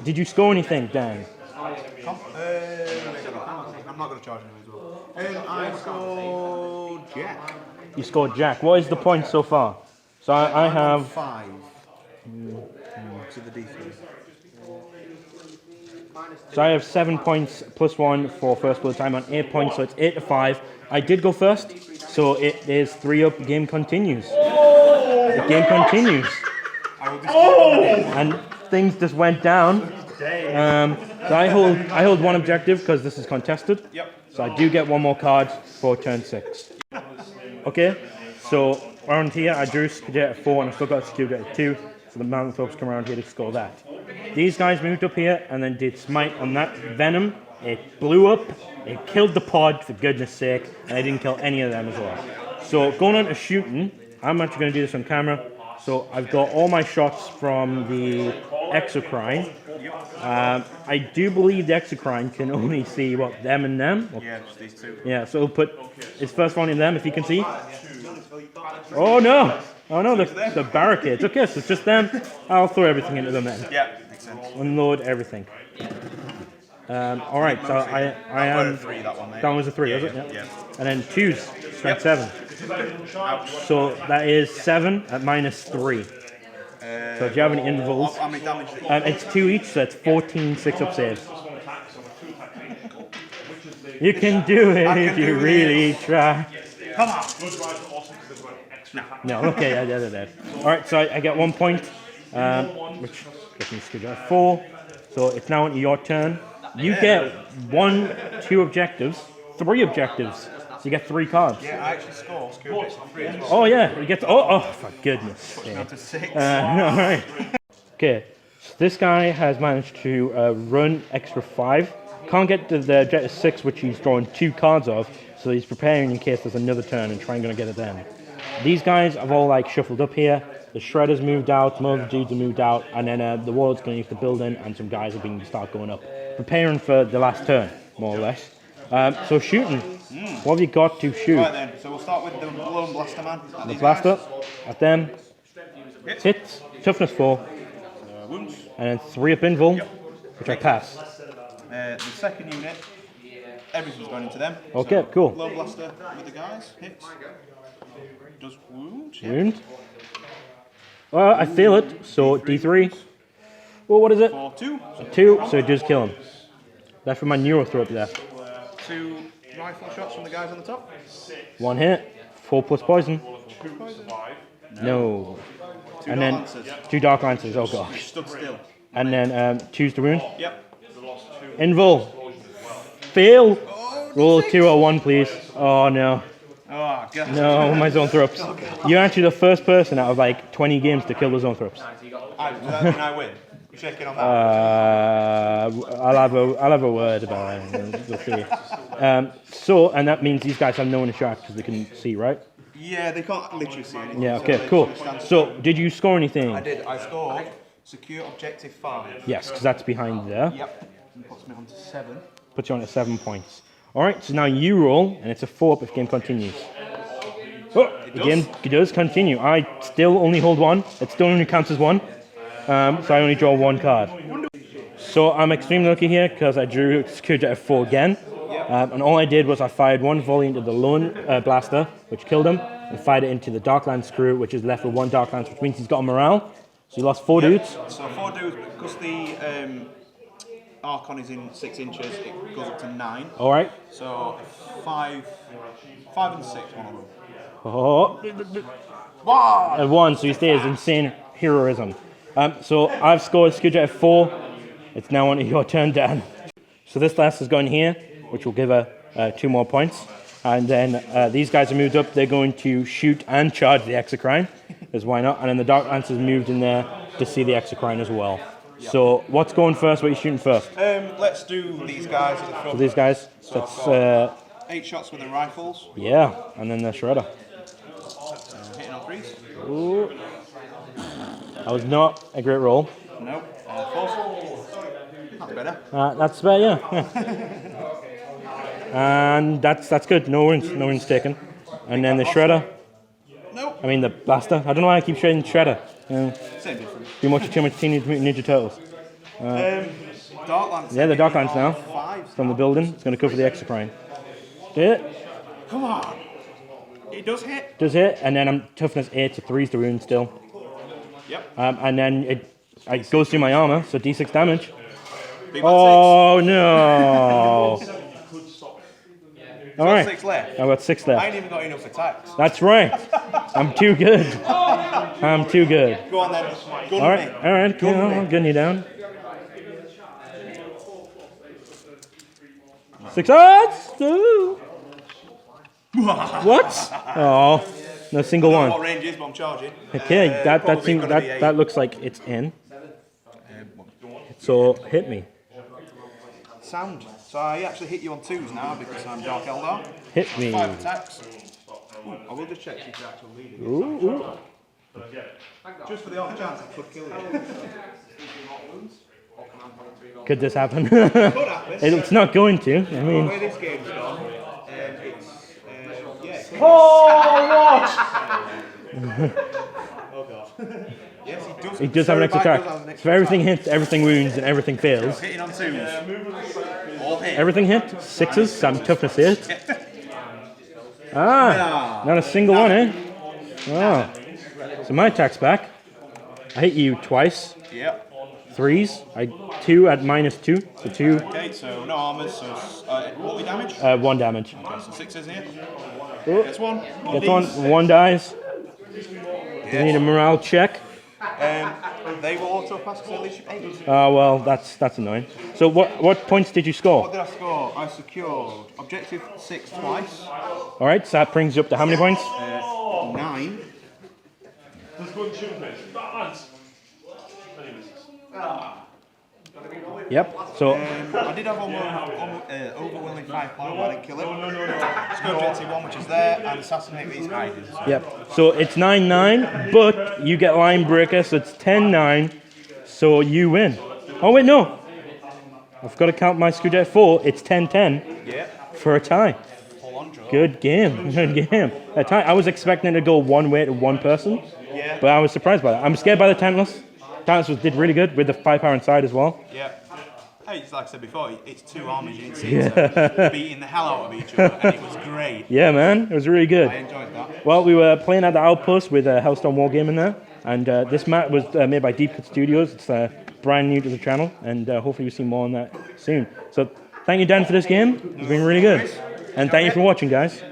Did you score anything, Dan? I'm not going to charge him as well. I scored Jack. You scored Jack. What is the point so far? So I have 5 to the D3. So I have 7 points plus 1 for first blood time on 8 points, so it's 8 to 5. I did go first, so it is 3 up. Game continues. The game continues. And things just went down. So I hold 1 objective because this is contested. Yep. So I do get 1 more card for turn 6. Okay, so around here I drew Skidjet 4 and I still got Skidjet 2. So the mountain folks come around here to score that. These guys moved up here and then did smite on that Venom. It blew up, it killed the pod for goodness sake, and I didn't kill any of them as well. So going on to shooting, I'm actually going to do this on camera. So I've got all my shots from the Exocrine. I do believe the Exocrine can only see, what, them and them? Yeah, just these 2. Yeah, so he'll put his first one in them if you can see. Oh no! Oh no, the barricades. Okay, so it's just them. I'll throw everything into them then. Yeah, makes sense. Unload everything. All right, so I am. Three, that one, mate. That was a 3, was it? Yeah. And then 2's strength 7. So that is 7 at -3. So do you have any intervals? How many damage? It's 2 each, so it's 14 6-up saves. You can do it if you really try. Come on. No, okay, yeah. Alright, so I get 1 point, which gets me screwed up. 4, so it's now into your turn. You get 1, 2 objectives, 3 objectives, so you get 3 cards. Yeah, I actually score bits for free as well. Oh yeah, you get oh for goodness sake. Down to 6. Alright. Okay, so this guy has managed to run extra 5. Can't get to the objective 6, which he's drawn 2 cards of, so he's preparing in case there's another turn and trying to get it then. These guys have all like shuffled up here. The shredders moved out, some other dudes have moved out, and then the warlord's going to use the building, and some guys are going to start going up, preparing for the last turn, more or less. So shooting. What have you got to shoot? Right then, so we'll start with the lone blaster man. The blaster at them. Hits. Toughness 4. Wounds. And then 3 up invul, which I pass. The second unit, everything's going into them. Okay, so cool. Lone blaster with the guys. Hits. Does wound. Yeah. Wound. Well, I fail it, so D3. Well, what is it? 4-2. 2, so it does kill him. That's for my neuro throw up there. 2 rifle shots from the guys on the top. 1 hit, 4 plus poison. 2 poison. No. 2 And then lancers. 2 dark lancers, oh gosh. Stood still. And then 2's the wound. Yep. Invul. Fail. Roll 2 or 1, please. Oh no. Oh, God. No, my zone throps. You're actually the first person out of like 20 games to kill the zone throps. Does that mean I win? You're shaking on that? I'll have a word about it. We'll see. So, and that means these guys have no one to track because they can see, right? Yeah, they can't literally see anything. Yeah, so okay, they cool. just stand So, still. did you score anything? I did. I scored secure objective 5. Yes, because that's behind there. Yep. And puts me on to 7. Puts you on at 7 points. Alright, so now you roll, and it's a 4 up if game continues. Oh, the game does continue. I still only hold 1. It still only counts as 1. So I only draw 1 card. So I'm extremely lucky here because I drew secure objective 4 again. And all I did was I fired 1 volley into the lone blaster, which killed him, and fired it into the Darkland screw, which is left with 1 Darkland, which means he's got a morale. So he lost 4 dudes. So 4 dudes, because the Archon is in 6 inches, it goes up to 9. Alright. So 5 and 6, one of them. Oh. And 1, so he stays insane heroism. So I've scored secure objective 4. It's now on your turn, Dan. So this last is going here, which will give her 2 more points. And then these guys are moved up. They're going to shoot and charge the Exocrine, because why not? And then the Dark Lancers moved in there to see the Exocrine as well. Yep. So what's going first? What are you shooting first? Let's do these guys at the front. So these guys. So that's 8 shots with the rifles. Yeah, and then the Shredder. Hitting on 3s. Ooh. That was not a great roll. No. 4s. That's better. That's better, yeah. And that's good. No wounds taken. And then the Shredder. Nope. I mean the Blaster. I don't know why I keep shredding Shredder. Same difference. Too much Teenage Mutant Ninja Turtles. Darklands. Yeah, the Darklands now. 5. From the building. It's going to cover the Exocrine. Did it? Come on. It does hit. Does hit. And then I'm toughness 8, so 3's the wound still. Yep. And then it goes through my armor, so D6 damage. Big Oh no! All right. 6 left. I've got 6 I left. ain't even got enough attacks. That's right. I'm too good. I'm too good. Go on then. Gun All right. me. All right. I'm gunning you down. 6 odds. Ooh. What? Oh, no single I don't know one. what range is, but I'm charging. Okay, Probably gonna be 8. that looks like it's in. So hit me. Sound. So I actually hit you on 2s now because I'm Dark Eldar. Hit me. 5 attacks. Ooh, I will just check if you're actually leading. Ooh. Just for the off chance it could kill you. Could this happen? Could happen. It's not going to. I The mean. way this game's gone, it's yeah. Oh, what? It does have an extra attack. So everything hits, everything wounds, and everything fails. Hitting on 2s. All hit. Everything hit. 6s, so I'm toughness 8. Ah, not a single one, eh? Oh. So my attack's back. I hit you twice. Yep. 3s. 2 at -2. So 2. Okay, so no armors, so what we damage? 1 damage. Okay, so 6 isn't it? Oh. Gets 1. Gets 1. 1 dies. Yes. Need a morale check. They will auto pass because they leadership 8. Oh well, that's annoying. So what points did you score? What did I score? I secured objective 6 twice. All right, so that brings you up to how many points? 9. Yep. So I did have overwhelming firepower, but I didn't kill him. Scored objective 1, which is there, and assassinate these hiding. So. yep. So it's 9-9, but you get line breaker, so it's 10-9. So you win. Oh wait, no. I've got to count my screwdriver 4. It's 10-10 for a tie. Good game. Good game. A tie. I was expecting it to go one way to one person, but I was surprised by that. I'm scared by the Talentless. Talentless did really good with the firepower inside as well. Yeah. Hey, like I said before, it's 2 armies you didn't see, so beating the hell out of each other, and it was great. Yeah, man. It was really good. I enjoyed that. Well, we were playing at the outpost with Hellstorm Wargaming there, and this map was made by Deep Cut Studios. It's brand new to the channel, and hopefully you'll see more on that soon. So thank you, Dan, for this game. It's been really good. And thank you for watching, guys.